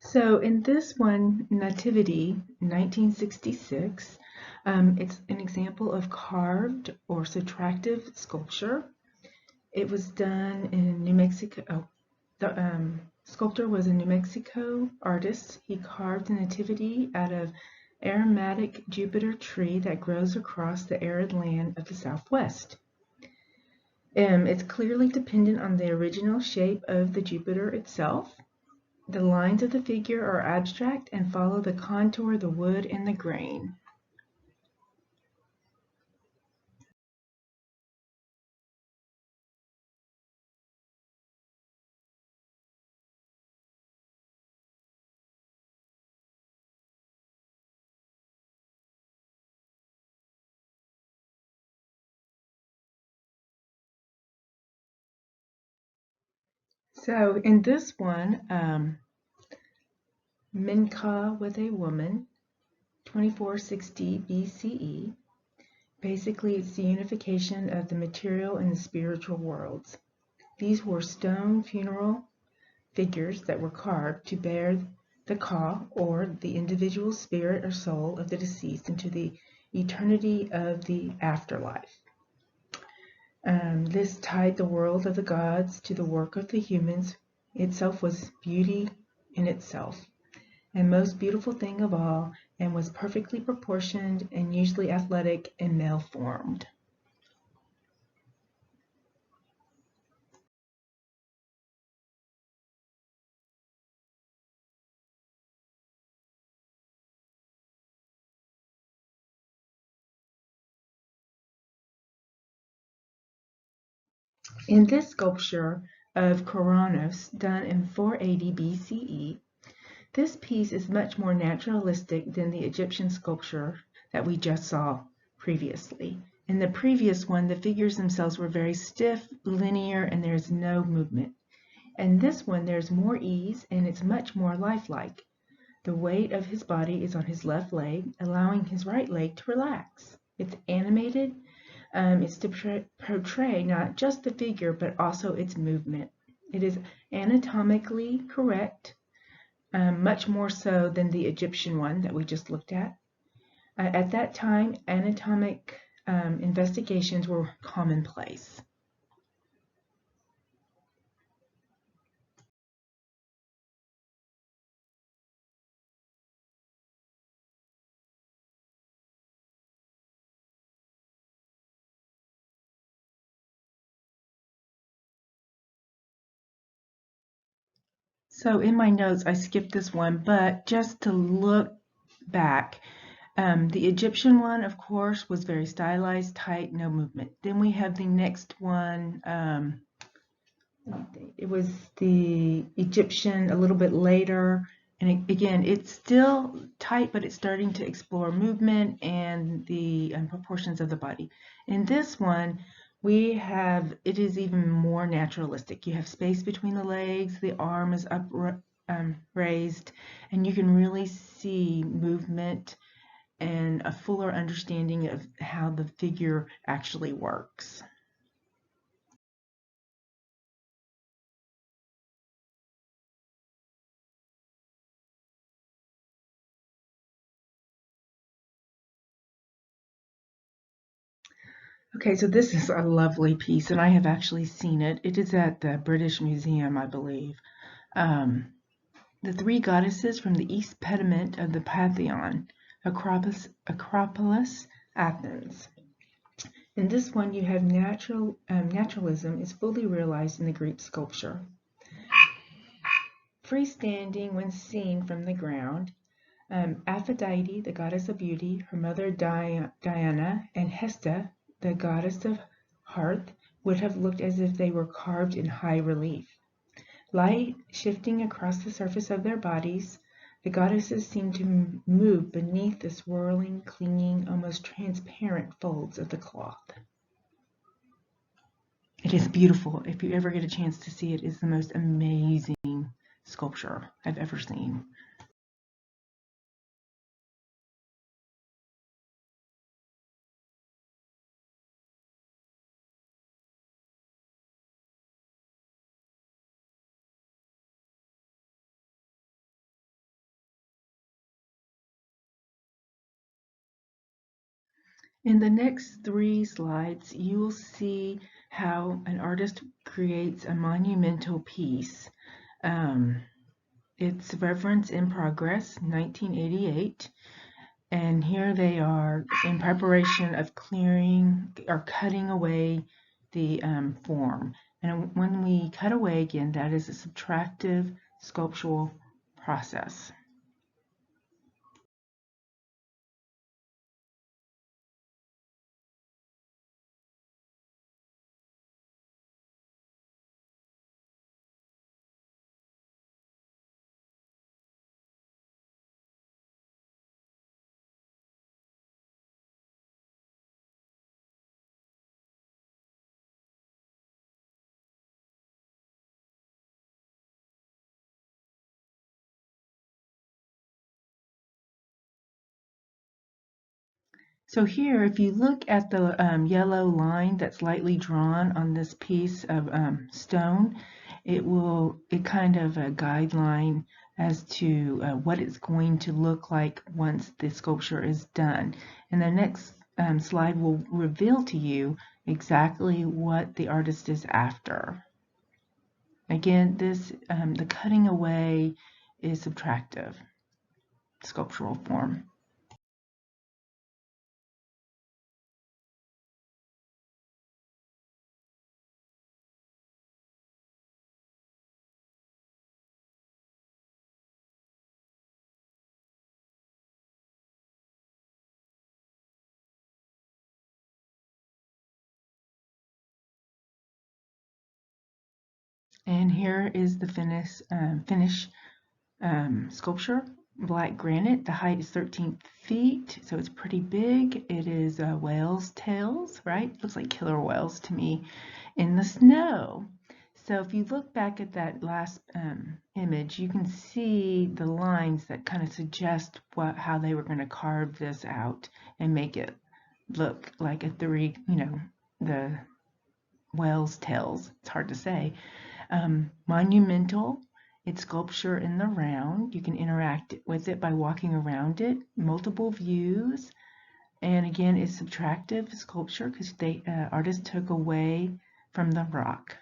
So in this one, Nativity, 1966, it's an example of carved or subtractive sculpture. It was done in New Mexico. Oh, the sculptor was a New Mexico artist. He carved the Nativity out of aromatic Jupiter tree that grows across the arid land of the Southwest. It's clearly dependent on the original shape of the Jupiter itself. The lines of the figure are abstract and follow the contour of the wood and the grain. So in this one, Minka with a woman, 2460 BCE. Basically, it's the unification of the material and the spiritual worlds. These were stone funeral figures that were carved to bear the ka, or the individual spirit or soul of the deceased, into the eternity of the afterlife. This tied the world of the gods to the work of the humans. Itself was beauty in itself, and most beautiful thing of all, and was perfectly proportioned and usually athletic and male-formed. In this sculpture of Coronos, done in 480 BCE, this piece is much more naturalistic than the Egyptian sculpture that we just saw previously. In the previous one, the figures themselves were very stiff, linear, and there's no movement. And this one, there's more ease, and it's much more lifelike. The weight of his body is on his left leg, allowing his right leg to relax. It's animated. It's to portray not just the figure, but also its movement. It is anatomically correct, much more so than the Egyptian one that we just looked at. At that time, anatomic investigations were commonplace. So in my notes, I skipped this one, but just to look back, the Egyptian one, of course, was very stylized, tight, no movement. Then we have the next one. It was the Egyptian a little bit later. And again, it's still tight, but it's starting to explore movement and the proportions of the body. In this one, it is even more naturalistic. You have space between the legs, the arm is up raised, and you can really see movement and a fuller understanding of how the figure actually works. Okay, so this is a lovely piece, and I have actually seen it. It is at the British Museum, I believe. The three goddesses from the east pediment of the Pantheon, Acropolis, Athens. In this one, you have naturalism is fully realized in the Greek sculpture. Freestanding when seen from the ground, Aphrodite, the goddess of beauty, her mother Diana, and Hesta, the goddess of hearth, would have looked as if they were carved in high relief. Light shifting across the surface of their bodies, the goddesses seem to move beneath the swirling, clinging, almost transparent folds of the cloth. It is beautiful. If you ever get a chance to see it, it's the most amazing sculpture I've ever seen. In the next 3 slides, you will see how an artist creates a monumental piece. It's Reference in Progress, 1988. And here they are in preparation of clearing or cutting away the form. And when we cut away, again, that is a subtractive sculptural process. So here, if you look at the yellow line that's lightly drawn on this piece of stone, it kind of a guideline as to what it's going to look like once the sculpture is done. And the next slide will reveal to you exactly what the artist is after. Again, the cutting away is subtractive sculptural form. And here is the finish sculpture, black granite. The height is 13 feet, so it's pretty big. It is whale's tails, right? Looks like killer whales to me in the snow. So if you look back at that last image, you can see the lines that kind of suggest how they were going to carve this out and make it look like the whale's tails. It's hard to say. Monumental, it's sculpture in the round. You can interact with it by walking around it, multiple views. And again, it's subtractive sculpture because the artist took away from the rock.